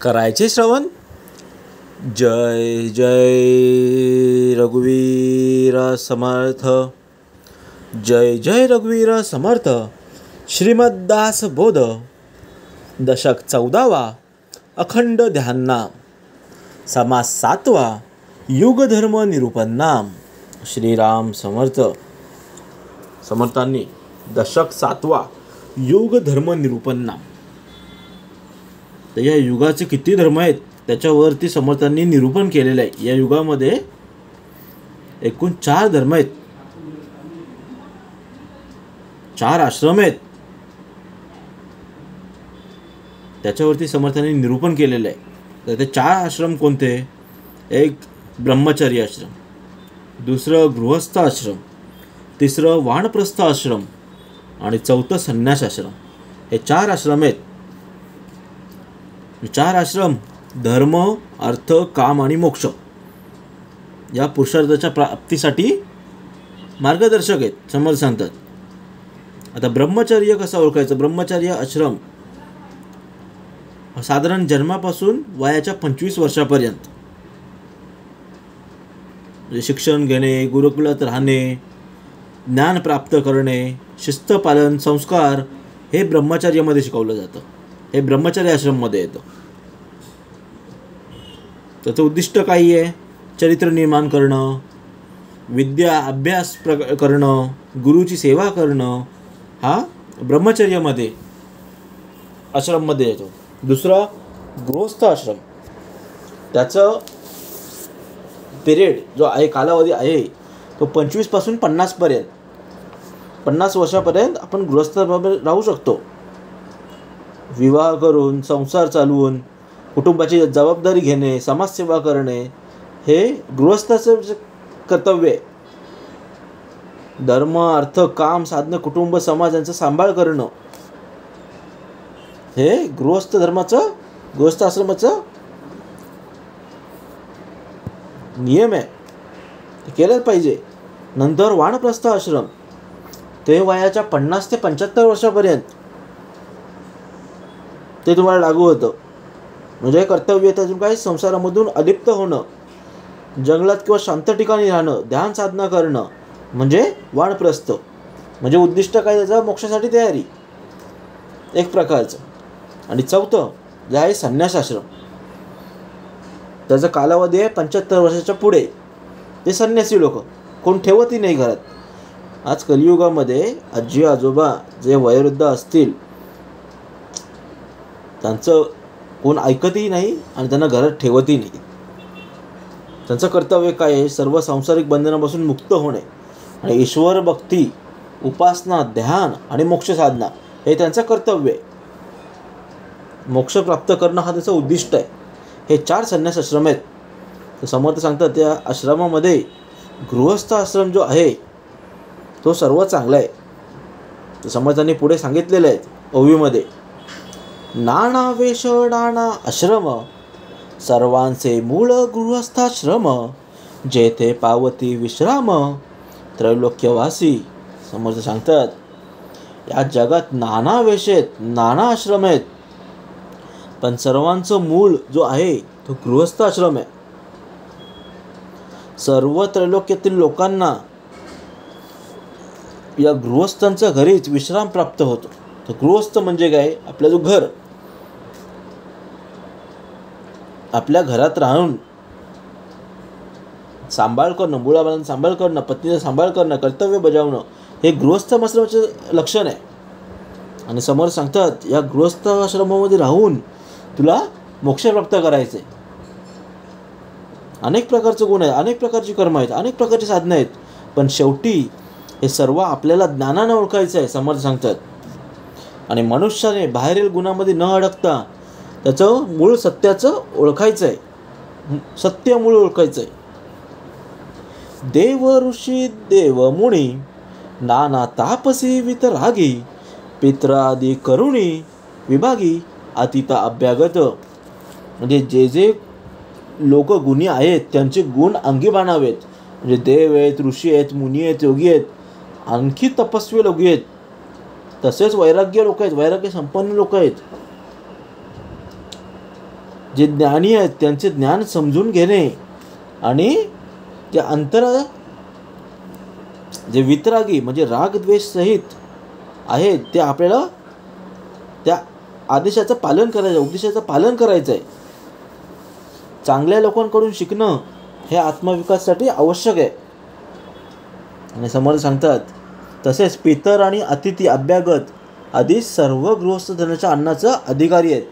करायचे श्रवण. जय जय रघुवीर समर्थ. जय जय रघुवीर समर्थ. श्रीमद्दास बोध. दशक 14वा. अखंड ध्यान नाम. समास 7वा. युग धर्म निरूपण नाम. श्रीराम समर्थ. समर्थांनी दशक 7वा युग धर्म निरूपण नाम. तर या युगाचे किती धर्म आहेत त्याच्यावरती समर्थांनी निरूपण केलेलं आहे. या युगामध्ये एकूण 4 धर्म आहेत, 4 आश्रम आहेत. त्याच्यावरती समर्थांनी निरूपण केलेलं आहे. तर ते 4 आश्रम कोणते? एक ब्रह्मचर्य आश्रम, दुसरं गृहस्थ आश्रम, तिसरं वानप्रस्थ आश्रम आणि चौथं संन्यास आश्रम. हे 4 आश्रम आहेत. 4 आश्रम धर्म, अर्थ, काम आणि मोक्ष या पुरुषार्थाच्या प्राप्तीसाठी मार्गदर्शक आहेत, समर्थ सांगतात. आता ब्रह्मचर्य कसं ओळखायचं? ब्रह्मचर्य आश्रम साधारण जन्मापासून वयाच्या 25 वर्षापर्यंत शिक्षण घेणे, गुरुकुलात राहणे, ज्ञान प्राप्त करणे, शिस्त पालन, संस्कार हे ब्रह्मचर्यामध्ये शिकवलं जातं. हे ब्रह्मचर्य आश्रममध्ये येतं. त्याचं उद्दिष्ट काही आहे? चरित्र निर्माण करणं, विद्या अभ्यास करणं, गुरुची सेवा करणं, हा ब्रह्मचर्यामध्ये आश्रममध्ये येतो. दुसरा गृहस्थ आश्रम. त्याचं पिरियड जो आहे, कालावधी आहे तो 25 पासून 50 पर्यंत, 50 वर्षापर्यंत आपण गृहस्थामध्ये राहू शकतो. विवाह करून, संसार चालवून, कुटुंबाची जबाबदारी घेणे, समाजसेवा करणे हे गृहस्थाचं कर्तव्य आहे. धर्म, अर्थ, काम, साधनं, कुटुंब, समाज यांचा सांभाळ करणं हे गृहस्थ धर्माचं, गृहस्थ आश्रमाचं नियम आहे. ते केलंच पाहिजे. नंतर वानप्रस्थ आश्रम. ते वयाच्या 50 ते 75 वर्षापर्यंत ते तुम्हाला लागू होतं. म्हणजे कर्तव्य अजून काही संसारामधून अलिप्त होणं, जंगलात किंवा शांत ठिकाणी राहणं, ध्यान साधना करणं म्हणजे वानप्रस्थ. म्हणजे उद्दिष्ट काय? त्याचं मोक्षासाठी तयारी एक प्रकारचं. आणि चौथं जे आहे संन्यास आश्रम. त्याचा कालावधी आहे 75 वर्षाच्या पुढे. ते संन्यासी लोक कोण ठेवतही नाही घरात. आज कलियुगामध्ये आजी आजोबा जे वयोवृद्ध असतील त्यांचं कोण ऐकतही नाही आणि त्यांना घरात ठेवतही नाही. त्यांचं कर्तव्य काय आहे? सर्व सांसारिक बंधनापासून मुक्त होणे आणि ईश्वर भक्ती, उपासना, ध्यान आणि मोक्ष साधना हे त्यांचं कर्तव्य आहे. मोक्ष प्राप्त करणं हा त्याचं उद्दिष्ट आहे. हे 4 संन्यास आश्रम आहेत. तर समर्थ सांगतात त्या आश्रमामध्ये गृहस्थ आश्रम जो आहे तो सर्व चांगला आहे. तर समर्थांनी पुढे सांगितलेलं आहे ओवीमध्ये, नाना वेश नाना आश्रम, सर्वांचे मूळ गृहस्थाश्रम, जेथे पावती विश्राम, त्रैलोक्यवासी. समर्थ सांगतात या जगात नाना वेश आहेत, नाना आश्रम आहेत, पण सर्वांचं मूळ जो आहे तो गृहस्थ आश्रम आहे. सर्व त्रैलोक्यातील लोकांना या गृहस्थांच्या घरीच विश्राम प्राप्त होतो. तर गृहस्थ म्हणजे काय? आपला जो घर, आपल्या घरात राहून सांभाळ करणं, मुलाबाळांचा सांभाळ करणं, पत्नीचा सांभाळ करणं, कर्तव्य बजावणं हे गृहस्थ आश्रमाचे लक्षण आहे. आणि समोर सांगतात या गृहस्थ आश्रमामध्ये राहून तुला मोक्ष प्राप्त करायचे. अनेक प्रकारचे गुण आहेत, अनेक प्रकारची कर्म आहेत, अनेक प्रकारची साधनं आहेत, पण शेवटी हे सर्व आपल्याला ज्ञानानं ओळखायचं आहे, समर्थ सांगतात. आणि मनुष्याने बाहेरील गुणामध्ये न अडकता त्याचं मूळ सत्याचं ओळखायचं आहे. सत्य मूळ ओळखायचं आहे. देव ऋषी देव मुनी, नाना तापसी वितरागी, पित्र आदी करुणी विभागी, अतिता अभ्यागत. म्हणजे जे जे लोक गुणी आहेत त्यांचे गुण अंगी बाणावेत. म्हणजे देव आहेत, ऋषी आहेत, मुनी आहेत, योगी आहेत, आणखी तपस्वी लोक आहेत, तसेच वैराग्य लोक आहेत, वैराग्य संपन्न लोक आहेत. जे ज्ञानी आहेत त्यांचे ज्ञान समजून घेणे आणि जे जे वितरागी म्हणजे राग द्वेष सहित आहेत ते आपल्याला त्या आदेशाचं पालन करायचं, उपदेशाचं पालन करायचं आहे. चांगल्या लोकांकडून शिकणं हे आत्मविकासासाठी आवश्यक आहे. आणि समोर सांगतात तसेच पितर आणि अतिथी अभ्यागत आदी सर्व गृहस्थ धनाच्या अन्नाचा अधिकारी आहेत.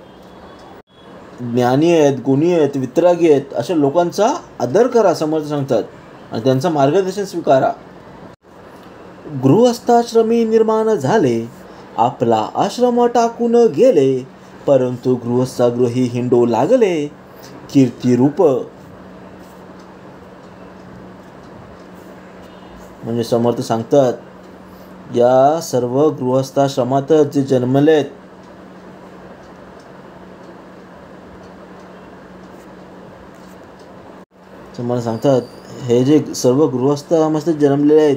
ज्ञानी आहेत, गुणी आहेत, वितरागी आहेत अशा लोकांचा आदर करा समर्थ सांगतात आणि त्यांचं मार्गदर्शन स्वीकारा. गृहस्थाश्रमी निर्माण झाले, आपला आश्रम टाकून गेले, परंतु गृहस्थागृही हिंडू लागले कीर्तिरूप. म्हणजे समर्थ सांगतात या सर्व गृहस्थाश्रमात जे जन्मलेत समर्थ सांगतात हे जे सर्व गृहस्थामध्ये जन्मलेले आहेत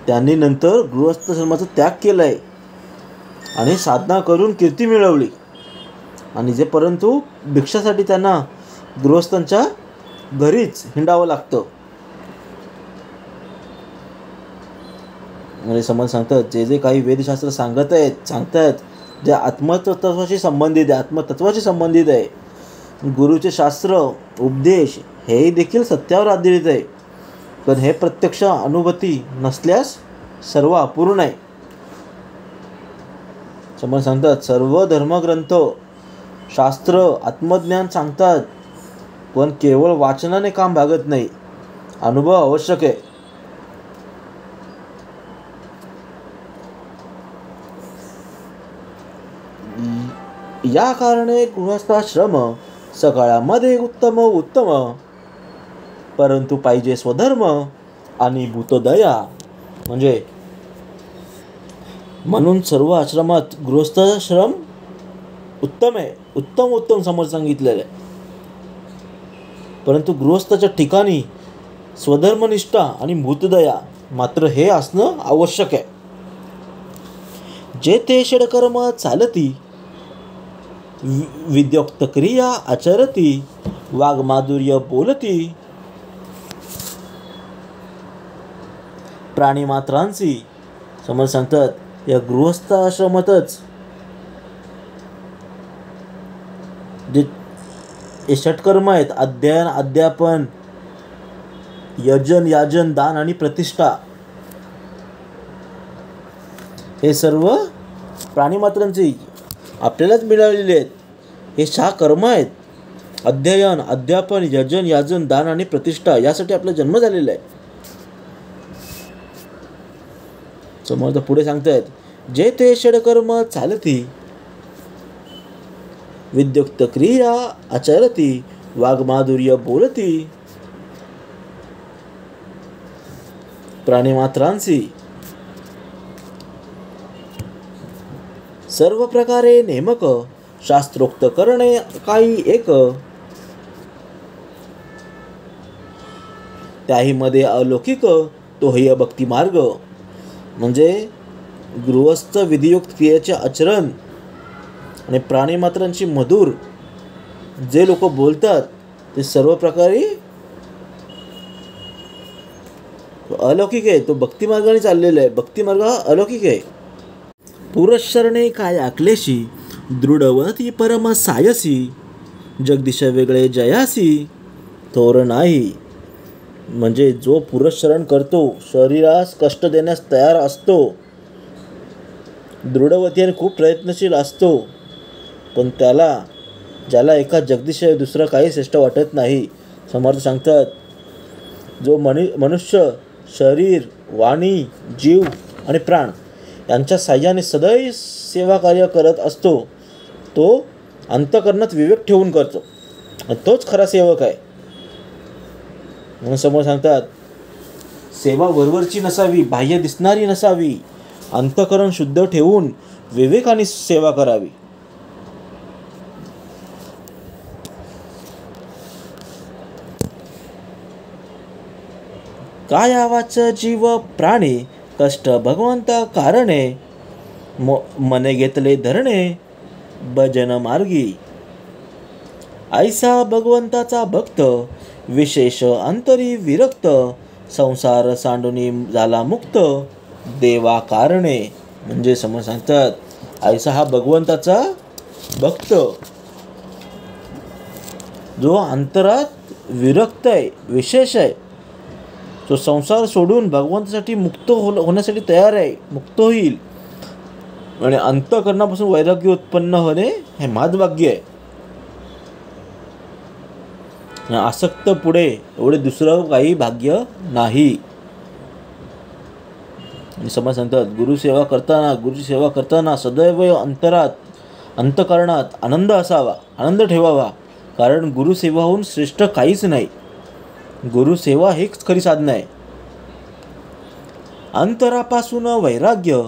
त्यांनी नंतर गृहस्थाश्रमाचा त्याग केला आहे आणि साधना करून कीर्ती मिळवली. आणि जे परंतु भिक्षासाठी त्यांना गृहस्थांच्या घरीच हिंडावं लागतं. म्हणजे समज सांगतात जे जे काही वेदशास्त्र सांगतात जे आत्मतत्वाशी संबंधित आहे, आत्मतत्वाशी संबंधित आहे. गुरुचे शास्त्र उपदेश हे देखील सत्यावर आधारित आहे, पण हे प्रत्यक्ष अनुभूती नसल्यास सर्व अपूर्ण आहे. समज सांगतात सर्व धर्मग्रंथ शास्त्र आत्मज्ञान सांगतात, पण केवळ वाचनाने काम भागत नाही, अनुभव आवश्यक आहे. या कारणे गृहस्थाश्रम सगळ्यामध्ये उत्तम, परंतु पाहिजे स्वधर्म आणि भूतदया. म्हणजे म्हणून सर्व आश्रमात गृहस्थाश्रम उत्तम आहे, उत्तम समज सांगितलेलं आहे, परंतु गृहस्थाच्या ठिकाणी स्वधर्मनिष्ठा आणि भूतदया मात्र हे असणं आवश्यक आहे. जे ते षडकर्म चालती, विद्योक्त क्रिया आचरती, वाग्माधुर्य बोलती, प्राणीमात्रांची समज सांगतात या गृहस्थाश्रमातच जे षटकर्म आहेत अध्ययन, अध्यापन, यजन, याजन, दान आणि प्रतिष्ठा हे सर्व प्राणीमात्रांची आपल्यालाच मिळालेले आहेत. हे 6 कर्म आहेत. अध्ययन, अध्यापन, यजन, याजन, दान आणि प्रतिष्ठा यासाठी आपला जन्म झालेला आहे. समोर पुढे सांगतायत जे ते षडकर्म चालती, विद्युक्त क्रिया आचरती, वाग्माधुर्य बोलती, प्राणीमात्रांची सर्व प्रकारे नेमक, शास्त्रोक्त करणे काही एक, त्याही मध्ये अलौकिक तोही भक्ती मार्ग. म्हणजे गृहस्थ विधियुक्त क्रियेचे आचरण आणि प्राणीमात्रांची मधुर जे लोक बोलतात ते सर्व प्रकारे अलौकिक आहे. तो भक्ती मार्गाने चाललेला आहे. भक्ती मार्ग हा अलौकिक आहे. पुरशरणे काय अक्लेशी, दृढवती परम सायसी, जगदीश वेगळे जयासी थोर नाही. म्हणजे जो पुरशरण करतो, शरीरास कष्ट देण्यास तयार असतो, दृढवती आणि खूप प्रयत्नशील असतो, पण ज्याला एका जगदीश दुसरं काही श्रेष्ठ वाटत नाही. समर्थ सांगतात जो मनुष्य शरीर, वाणी, जीव आणि प्राण यांच्या साह्याने सदैव सेवा कार्य करत असतो, तो अंतःकरणात विवेक ठेवून करतो आणि तोच खरा सेवक आहे. म्हणून समोर सांगतात सेवा वरवरची नसावी, बाह्य दिसणारी नसावी, अंतःकरण शुद्ध ठेवून विवेकाने सेवा करावी. काय आवाच जीव प्राणे, कष्ट भगवंता कारणे, मने घेतले धरणे भजन मार्गी. ऐसा भगवंताचा भक्त विशेष अंतरी विरक्त संसार सांडूनी झाला मुक्त देवा कारणे. म्हणजे समोर सांगतात ऐसा हा भगवंताचा भक्त जो अंतरात विरक्त आहे, विशेष आहे, तो संसार सोडून भगवंतासाठी मुक्त होण्यासाठी तयार आहे, मुक्त होईल. आणि अंतःकरणापासून वैराग्य उत्पन्न होणे हे महाभाग्य आहे. आसक्त पुढे एवढे दुसरं काही भाग्य नाही. आणि समज सांगतात गुरुची सेवा करताना सदैव अंतःकरणात आनंद असावा, आनंद ठेवावा. कारण गुरुसेवाहून श्रेष्ठ काहीच नाही. गुरुसेवा हीच खरी साधना आहे. अंतरापासून वैराग्य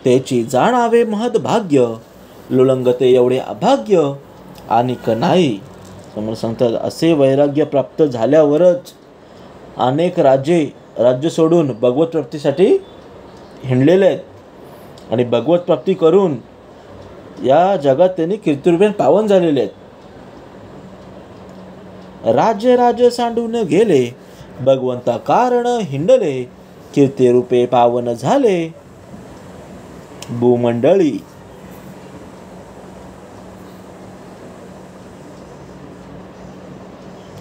त्याची जाणावे महद भाग्य लुलंगते एवढे अभाग्य आणिक नाही. समोर सांगतात असे वैराग्य प्राप्त झाल्यावरच अनेक राज्य सोडून भगवत प्राप्तीसाठी हिंडलेले आहेत आणि भगवत प्राप्ती करून या जगात त्यांनी कीर्तिरूपेण पावन झालेले आहेत. राज्य सांडून गेले भगवंता कारण हिंडले कीर्तिरूपे पावन झाले भूमंडळी.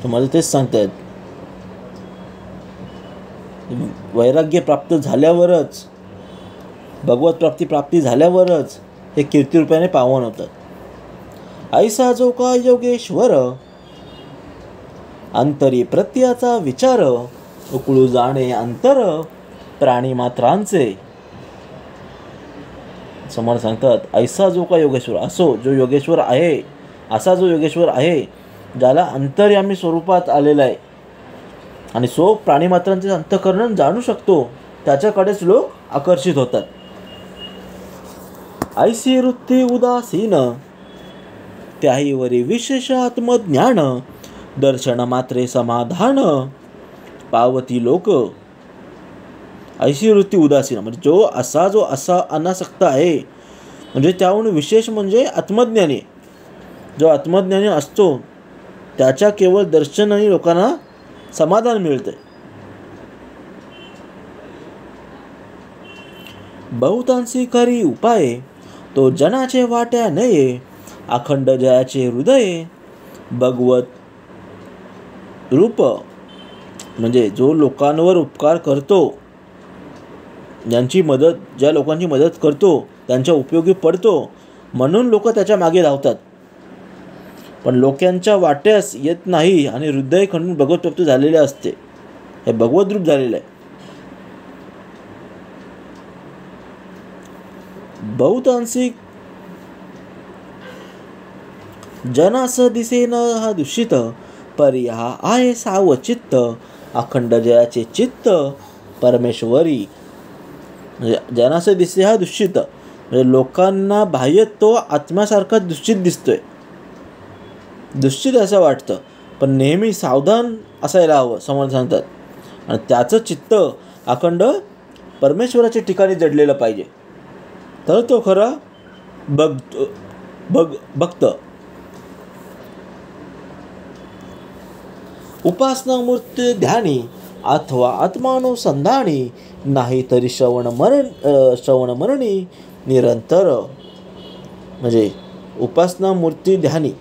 तुम्हाला तेच सांगतायत वैराग्य प्राप्त झाल्यावरच, भगवत प्राप्ती झाल्यावरच हे कीर्तिरूपाने पावन होतात. ऐसा जो का योगेश्वर अंतरी प्रत्याचा विचार उकळू जाणे अंतर प्राणी मात्रांचे. समोर सांगतात ऐसा जो का योगेश्वर, असो जो योगेश्वर आहे, असा जो योगेश्वर आहे ज्याला अंतर्यामी स्वरूपात आलेला आहे आणि सो प्राणीमात्रांचे अंतःकरण जाणू शकतो, त्याच्याकडेच लोक आकर्षित होतात. ऐसी वृत्ती उदासीन त्याहीवरी विशेष आत्मज्ञान दर्शन मात्रे समाधान पावती लोक. ऐशी वृत्ती उदासीन म्हणजे जो असा अनासक्त आहे, म्हणजे त्याहून विशेष म्हणजे आत्मज्ञानी. जो आत्मज्ञानी असतो त्याच्या केवळ दर्शनाने लोकांना समाधान मिळते. बहुतांशी खरी उपाय तो जनाचे वाट्या नये अखंड जयाचे हृदय भगवत रूप. म्हणजे जो लोकांवर उपकार करतो, ज्या लोकांची मदत करतो, त्यांच्या उपयोगी पडतो, म्हणून लोक त्याच्या मागे धावतात. पण लोकांच्या वाट्यास येत नाही आणि हृदय खंडून भगवत प्राप्त झालेले असते, हे भगवत रूप झालेलं आहे. बहुतांशी जनास दिसेन हा दूषित परी हा आहे सावचित्त अखंड जयाचे चित्त परमेश्वरी. म्हणजे जनास दिसे हा दूषित म्हणजे लोकांना बाह्य तो आत्म्यासारखा दूषित दिसतोय, दूषित असं वाटतं, पण नेहमी सावधान असायला हवं समोर सांगतात. आणि त्याचं चित्त अखंड परमेश्वराच्या ठिकाणी जडलेलं पाहिजे, तर तो खरा भक्त. उपासना मूर्ती ध्यानी अथवा आत्मानुसंधानी नाही तरी श्रवण मरणी निरंतर. म्हणजे उपासना मूर्ती ध्यानी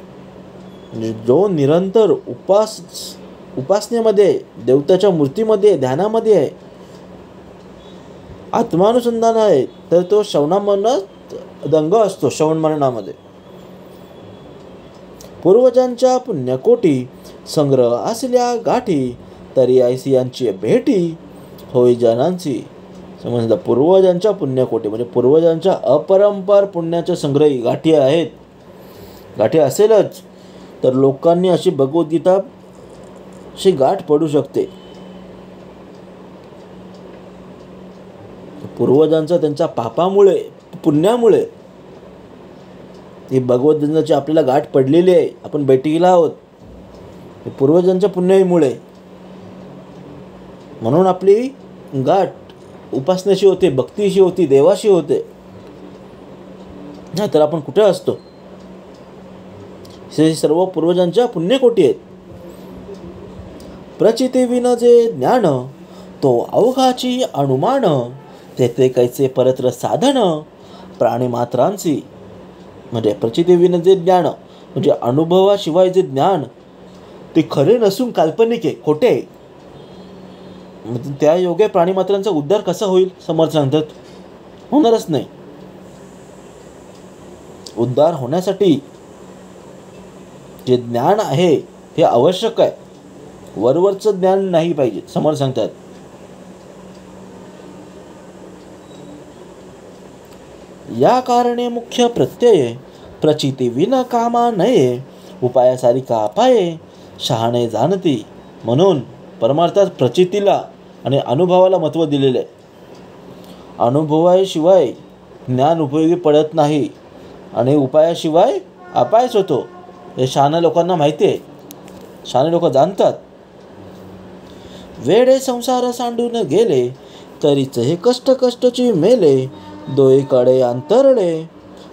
म्हणजे जो निरंतर उपासनेमध्ये, देवताच्या मूर्तीमध्ये, ध्यानामध्ये आहे, आत्मानुसंधान आहे, तर तो श्रवणामरणात दंग असतो. श्रवण मरणामध्ये पूर्वजांच्या पुण्यकोटी संग्रह असल्या गाठी तरी ऐसी यांची भेटी होय जनांची. समजलं, पूर्वजांच्या पुण्यकोटी म्हणजे पूर्वजांच्या अपरंपार पुण्याच्या संग्रही गाठी आहेत, गाठी असेलच तर लोकांनी अशी भगवद्गीता अशी गाठ पडू शकते. पूर्वजांचा त्यांच्या पापामुळे, पुण्यामुळे ही भगवद्गीताची आपल्याला गाठ पडलेली आहे, आपण बैठकीला आहोत, पूर्वजांच्या पुण्यामुळे. म्हणून आपली गाठ उपासनेशी होते, भक्तीशी होती, देवाशी होते, नाही तर आपण कुठे असतो. हे सर्व पूर्वजांच्या पुण्यकोटी आहेत. प्रचितीविन जे ज्ञान तो अवघाची अनुमान, तेथे कैसे परत्र साधन प्राणीमात्रांची. म्हणजे प्रचितीविन जे ज्ञान म्हणजे अनुभवाशिवाय जे ज्ञान ते खरे नसून काल्पनिक आहे, खोटे आहे. त्या योगे प्राणीमात्रांचा उद्धार कसा होईल? समर्थ सांगतात होणारच नाही. उद्धार होण्यासाठी जे ज्ञान आहे हे आवश्यक आहे, वरवरचं ज्ञान नाही पाहिजे. समर्थ सांगतात या कारणे मुख्य प्रत्यय प्रचिती विना कामा नये, उपायासारिका पाये शहाणे जाणती. म्हणून परमार्थात प्रचितीला आणि अनुभवाला महत्त्व दिलेले आहे. अनुभवाशिवाय ज्ञान उपयोगी पडत नाही आणि उपायाशिवाय अपायच होतो. हे शहाण्या लोकांना माहिती आहे, शहाणे लोक जाणतात. वेडे संसार सांडून गेले तरीच हे कष्ट कष्टची मेले, दोईकडे अंतरले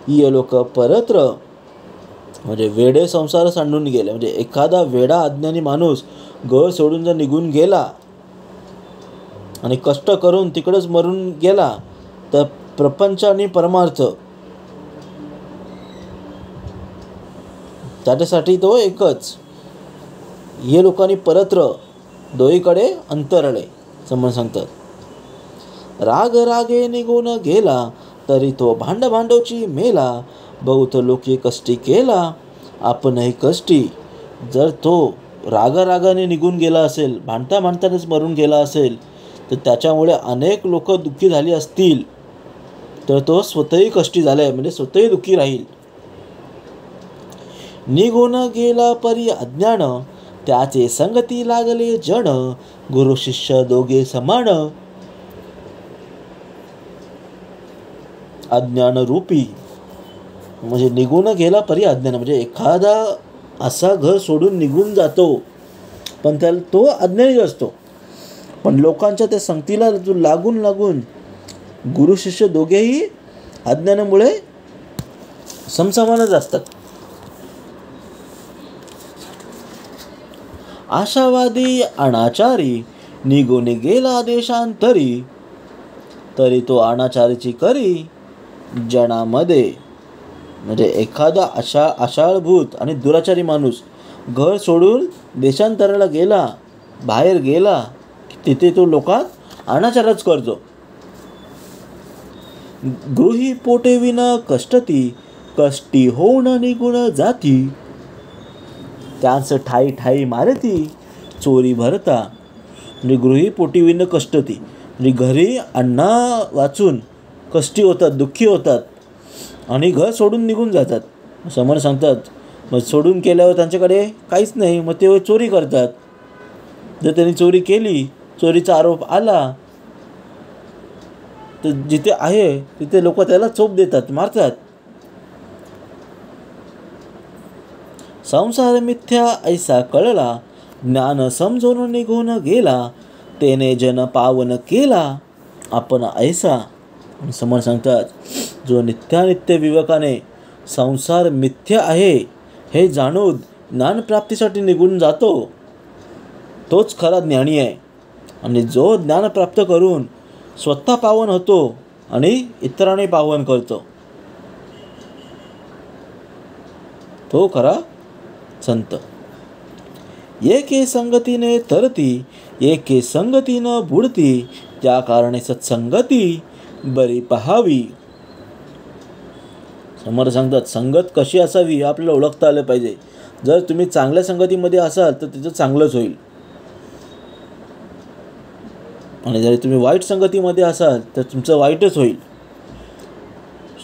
ये लोक परत्र. म्हणजे वेडे संसार सांडून गेले म्हणजे एखादा वेडा अज्ञानी माणूस घर सोडून जर निघून गेला आणि कष्ट करून तिकडेच मरून गेला तर प्रपंच आणि परमार्थ त्याच्यासाठी तो एकच. हे लोकांनी परत्र दोईकडे अंतरले. समज सांगतात राग रागे निघून गेला तरी तो भांड भांडवची मेला, बहुत लोके कष्टी केला आपणही कष्टी. जर तो रागाने निघून गेला असेल, भांडता भांडतानेच मरून गेला असेल तर त्याच्यामुळे अनेक लोक दुःखी झाली असतील, तर तो स्वतःही कष्टी झाला आहे म्हणजे स्वतःही दुःखी राहील. निघून गेला परी अज्ञान त्याचे संगती लागले जण, गुरु शिष्य दोघे समान. अज्ञान रूपी म्हणजे निघून गेला परी अज्ञान म्हणजे एखादा असा घर सोडून निघून जातो पण त्याला तो अज्ञानी असतो. पण लोकांच्या त्या संगतीला लागून गुरु शिष्य दोघेही अज्ञानामुळे समसमानच असतात. आशावादी अनाचारी निघून गेला देशांतरी, तरी तो अनाचारीची करी जनामध्ये. म्हणजे एखादा आशाळभूत आणि दुराचारी माणूस घर सोडून देशांतराला गेला, बाहेर गेला, तिथे तो लोकात अनाचारच करतो. गृही पोटे विना कष्टती, कष्टी होऊन निघून जाती. त्यांचं ठाई ठाई मारती चोरी भरता. म्हणजे गृही पोटी विना कष्टती म्हणजे घरी अन्ना वाचून कष्टी होतात, दुःखी होतात आणि घर सोडून निघून जातात. समोर सांगतात मग सोडून केल्यावर त्यांच्याकडे काहीच नाही, मग ते चोरी करतात. जर त्यांनी चोरी केली, चोरीचा आरोप आला तर जिथे आहे तिथे लोक त्याला चोप देतात, मारतात. संसार मिथ्या ऐसा कळला, ज्ञान समजून निघून गेला, तेने जन पावन केला आपण ऐसा. समोर सांगतात जो नित्यानित्य विवेकाने संसार मिथ्या आहे हे जाणून ज्ञानप्राप्तीसाठी निघून जातो तोच खरा ज्ञानी आहे. आणि जो ज्ञान प्राप्त करून स्वतः पावन होतो आणि इतरांनी पावन करतो तो खरा संत. एके संगतीने तरती, एके संगतीनं बुडती, त्या कारणे सत्संगती बरी पहावी. समोर सांगतात संगत कशी असावी आपल्याला ओळखता आलं पाहिजे. जर तुम्ही चांगल्या संगतीमध्ये असाल तर तिचं चांगलंच होईल आणि जर तुम्ही वाईट संगतीमध्ये असाल तर तुमचं वाईटच होईल.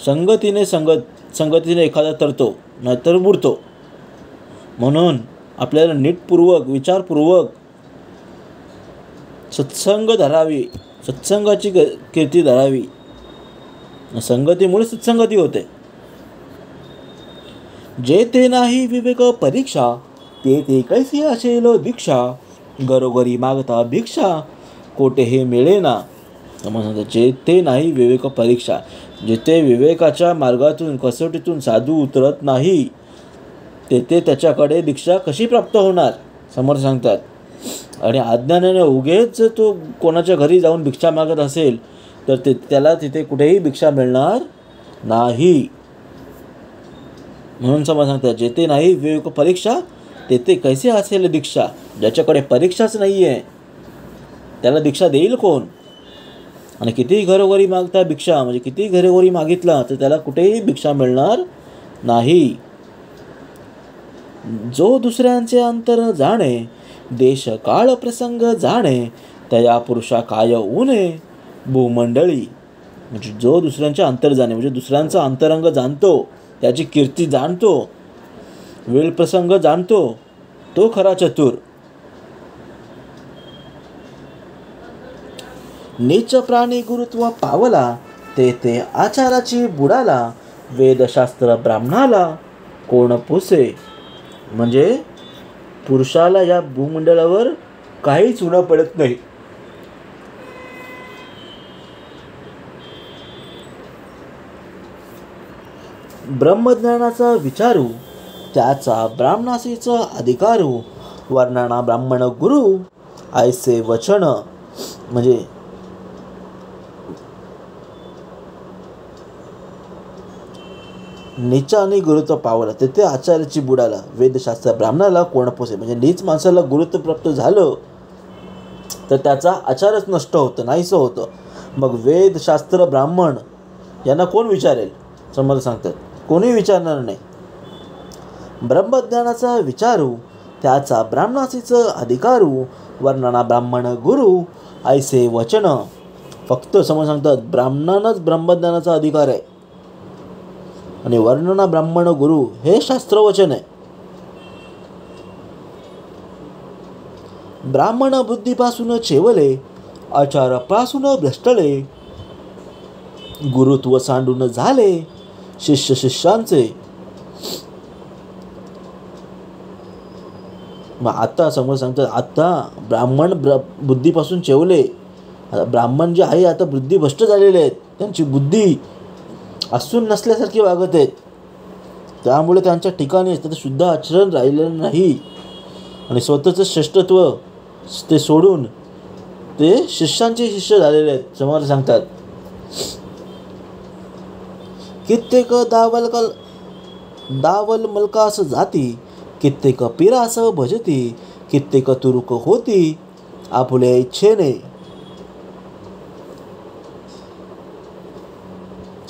संगतीने एखादा तरतो नाहीतर बुडतो. म्हणून आपल्याला नीटपूर्वक विचारपूर्वक सत्संग धरावी, सत्संगाची कीर्ती धरावी. संगतीमुळे सत्संगती होते. जे ते नाही विवेक परीक्षा, ते ते कैसी असेल दीक्षा, घरोघरी मागता भिक्षा, कोठे हे मिळेना. जे ते नाही विवेक परीक्षा, जिथे विवेकाच्या मार्गातून कसोटीतून साधू उतरत नाही तेथे त्याच्याकडे दीक्षा कशी प्राप्त होणार, समर्थ सांगतात. आणि अज्ञानाने उगेच तो कोणाच्या घरी जाऊन भिक्षा मागत असेल तर त्याला तिथे कुठेही भिक्षा मिळणार नाही. म्हणून समर्थ सांगतात, जेथे नाही विवेक परीक्षा तेथे कैसे असेल दीक्षा. ज्याच्याकडे परीक्षाच नाही आहे त्याला दीक्षा देईल कोण. आणि कितीही घरोघरी मागता भिक्षा, म्हणजे कितीही घरोघरी मागितला तर त्याला कुठेही भिक्षा मिळणार नाही. जो दुसऱ्यांचे अंतर जाणे, देश काळ प्रसंग जाणे, तया पुरुषा काय ऊने भूमंडळी. म्हणजे जो दुसऱ्यांचे अंतर जाणे, म्हणजे दुसऱ्यांचा अंतरंग जाणतो, त्याची कीर्ती जाणतो, वेळ प्रसंग जाणतो, तो खरा चतुर. नीच प्राणी गुरुत्व पावला, ते आचाराची बुडाला, वेदशास्त्र ब्राह्मणाला कोण पोसे. म्हणजे पुरुषाला या भूमंडळावर काहीच उणं पडत नाही. ब्रह्मज्ञानाचा विचारू, त्याचा ब्राह्मणासीचा अधिकारू, वर्णना ब्राह्मण गुरु ऐसे वचन. म्हणजे नीचा आणि गुरुत्व पावला, तेथे आचार्याची बुडाला, वेदशास्त्र ब्राह्मणाला कोण पोसे. म्हणजे नीच माणसाला गुरुत्व प्राप्त झालं तर त्याचा आचारच नष्ट होतं, नाहीसं होतं. मग वेदशास्त्र ब्राह्मण यांना कोण विचारेल, समर्थ सांगतात, कोणी विचारणार नाही. ब्रह्मज्ञानाचा विचारू, त्याचा ब्राह्मणासीच अधिकारू, वर्णना ब्राह्मण गुरु ऐसे वचन. फक्त समर्थ सांगतात ब्राह्मणांनाच ब्रह्मज्ञानाचा अधिकार आहे आणि वर्णना ब्राह्मण गुरु हे शास्त्रवचन आहे. ब्राह्मण बुद्धीपासून चेवले, आचारापासून भ्रष्टले, गुरुत्व सांडून झाले शिष्य शिष्यांचे. मग आता समोर सांगतात, आता ब्राह्मण बुद्धीपासून चेवले. ब्राह्मण जे आहे आता बुद्धिभ्रष्ट झालेले आहेत, त्यांची बुद्धी असून नसल्यासारखी वागत आहेत, त्यामुळे त्यांच्या ठिकाणी त्याचं शुद्ध आचरण राहिलेलं नाही. आणि स्वतःचं श्रेष्ठत्व ते सोडून ते शिष्यांचे शिष्य झालेले आहेत. समोर सांगतात, कित्येक दावल मलकास जाती, कित्येक पिरास भजती, कित्येक तुरुक होती आपुल्या इच्छेने.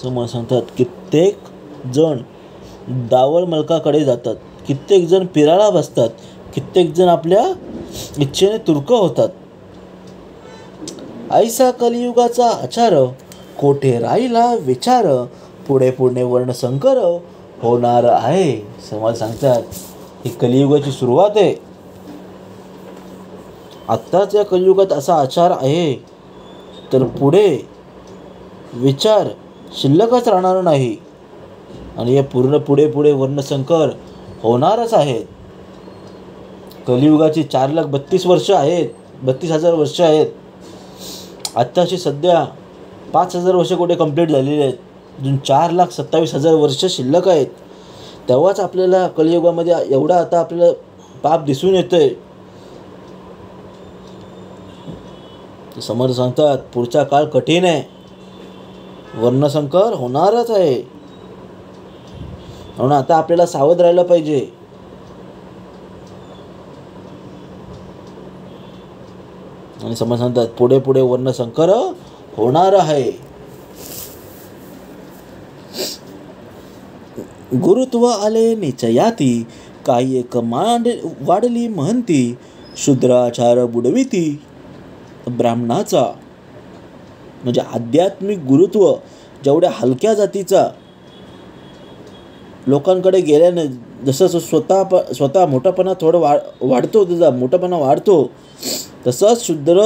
समोर सांगतात, कित्येक जण दावल मलकाकडे जातात, कित्येक जण पिराला बसतात, कित्येक जण आपल्या इच्छेने तुर्क होतात. ऐसा कलियुगाचा आचार, कोठे राहिला विचार, पुढे पुढे वर्णसंकर होणार आहे. समोर सांगतात, ही कलियुगाची सुरुवात आहे. आत्ताच या कलियुगात असा आचार आहे तर पुढे विचार शिल्लकच राहणार नाही आणि हे पूर्ण पुढे पुढे वर्णसंकर होणारच आहेत. कलियुगाची 4,32,000 वर्ष आहेत, 32,000 वर्ष आहेत. आत्ताची सध्या 5,000 वर्ष कुठे कंप्लीट झालेली आहेत, अजून 4,27,000 वर्ष शिल्लक आहेत. तेव्हाच आपल्याला कलियुगामध्ये एवढा आता आपल्याला पाप दिसून येतोय. समर्थ सांगतात, पुढचा काळ कठीण आहे, वर्णसंकर होणारच आहे. म्हणून आता आपल्याला सावध राहायला पाहिजे. आणि समर्थ सांगतात, पुढे पुढे वर्णसंकर होणार आहे. गुरुत्व आले निचयाती, काही एक मांड वाढली महंती, शूद्राचार बुडविती ब्राह्मणाचा. म्हणजे आध्यात्मिक गुरुत्व जेवढ्या हलक्या जातीचा लोकांकडे गेल्याने जसं स्वतः मोठापणा थोडं वाढतो, त्याचा मोठापणा वाढतो, तसंच शूद्र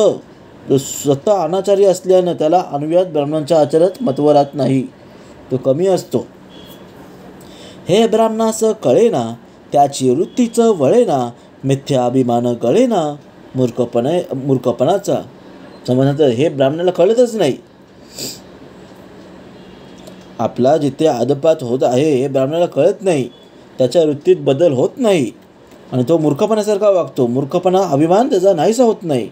स्वतः अनाचारी असल्यानं त्याला अनुयात ब्राह्मणांच्या आचारात महत्त्व राहत नाही, तो कमी असतो. हे ब्राह्मणास कळेना, त्याची वृत्तीचं वळेना, मिथ्या अभिमान कळेना मूर्खपणाचा. समजतं, हे ब्राह्मणाला कळतच नाही. आपला जिथे आदपात होत आहे हे ब्राह्मणाला कळत नाही. त्याच्या वृत्तीत बदल होत नाही आणि तो मूर्खपणासारखा वागतो. मूर्खपणा, अभिमान त्याचा नाहीसा होत नाही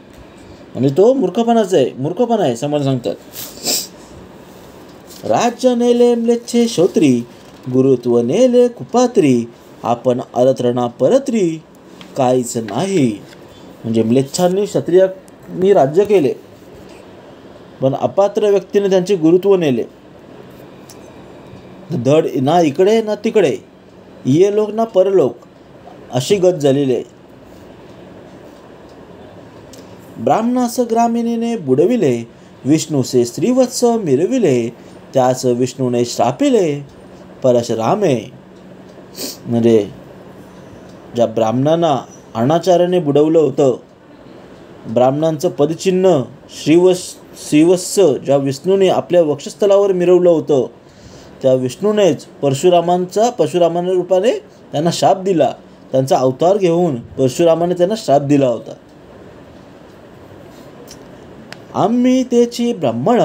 म्हणजे तो मूर्खपणा आहे समोर सांगतात. राज्य नेले म्लेच्छे श्रोत्री, गुरुत्व नेले कुपात्री, आपण अलत्रणा परत्री काहीच नाही. म्हणजे म्लेच्छांनी क्षत्रियांनी राज्य केले, पण अपात्र व्यक्तीने त्यांचे गुरुत्व नेले. धड ना इकडे ना तिकडे, ये लोक ना परलोक, अशी गत झालेली आहे. ब्राह्मणास ग्रामिणीने बुडविले, विष्णूचे श्रीवत्स मिरविले, त्यास विष्णूने श्रापिले परशुरामे. म्हणजे ज्या ब्राह्मणांना अनाचाराने बुडवलं होतं, ब्राह्मणांचं पदचिन्ह श्रीवत्स ज्या विष्णूने आपल्या वक्षस्थलावर मिरवलं होतं, त्या विष्णूनेच परशुरामाने रूपाने त्यांना शाप दिला. त्यांचा अवतार घेऊन परशुरामाने त्यांना शाप दिला होता. आम्ही त्याची ब्राह्मण,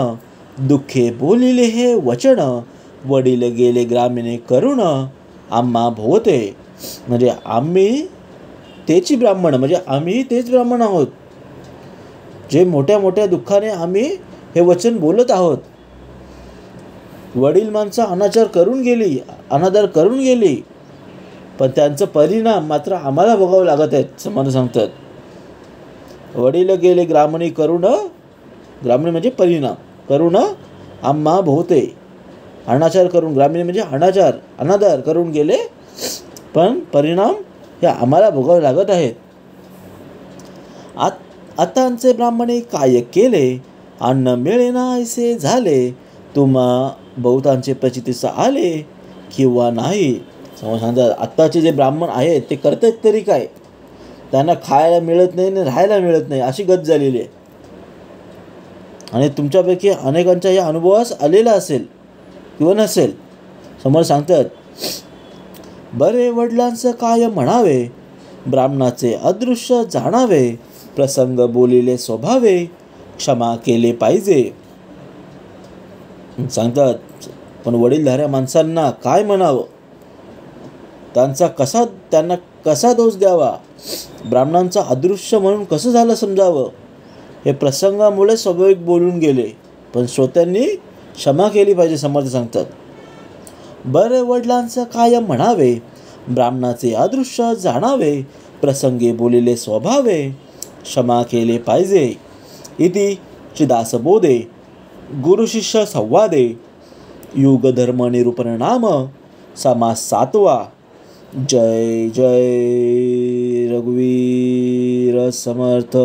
दुःखे बोलिले हे वचन, वडील गेले ग्रामीणे करुण, आम्हा भोवते. म्हणजे आम्ही त्याची ब्राह्मण, म्हणजे आम्ही तेच ब्राह्मण आहोत, जे मोठ्या मोठ्या दुःखाने आम्ही हे वचन बोलत आहोत. वडील माणसं अनाचार अनादर करून गेली, पण त्यांचा परिणाम मात्र आम्हाला भोगावं लागत आहेत समोर सांगतात. वडील गेले ग्रामणी करुण, ग्रामणी म्हणजे परिणाम, करुण आम्हा भोवते. अनाचार करून, ग्रामीण म्हणजे अनादर करून गेले, पण परिणाम हे आम्हाला भोगावे लागत आहेत. आतांचे ब्राह्मणे काय केले, अन्न मिळेना ऐसे झाले, तुम्हा बहुतांचे प्रचितीस आले किंवा नाही. समोर सांगतात आत्ताचे जे ब्राह्मण आहेत ते करतात तरी काय, त्यांना खायला मिळत नाही आणि राहायला मिळत नाही, अशी गत झालेली आहे. आणि तुमच्यापैकी अनेकांच्या या अनुभवास आलेला असेल किंवा नसेल. समोर सांगतात बरे वडिलांचं काय म्हणावे, ब्राह्मणाचे अदृश्य जाणावे, प्रसंग बोलिले स्वभावे, क्षमा केले पाहिजे. सांगतात पण वडीलधाऱ्या माणसांना काय म्हणावं, त्यांना कसा दोष द्यावा, ब्राह्मणांचा अदृश्य म्हणून कसं झालं समजावं. हे प्रसंगामुळे स्वाभाविक बोलून गेले, पण श्रोत्यांनी क्षमा केली पाहिजे. समर्थ सांगतात बरे वडिलांचं काय म्हणावे, ब्राह्मणाचे अदृश्य जाणावे, प्रसंगी बोलिले स्वभावे, क्षमा केले पाहिजे. इति चिदासबोधे गुरुशिष्य संवादे युग धर्म निरूपण नाम समास 7वा. जय जय रघुवीर समर्थ.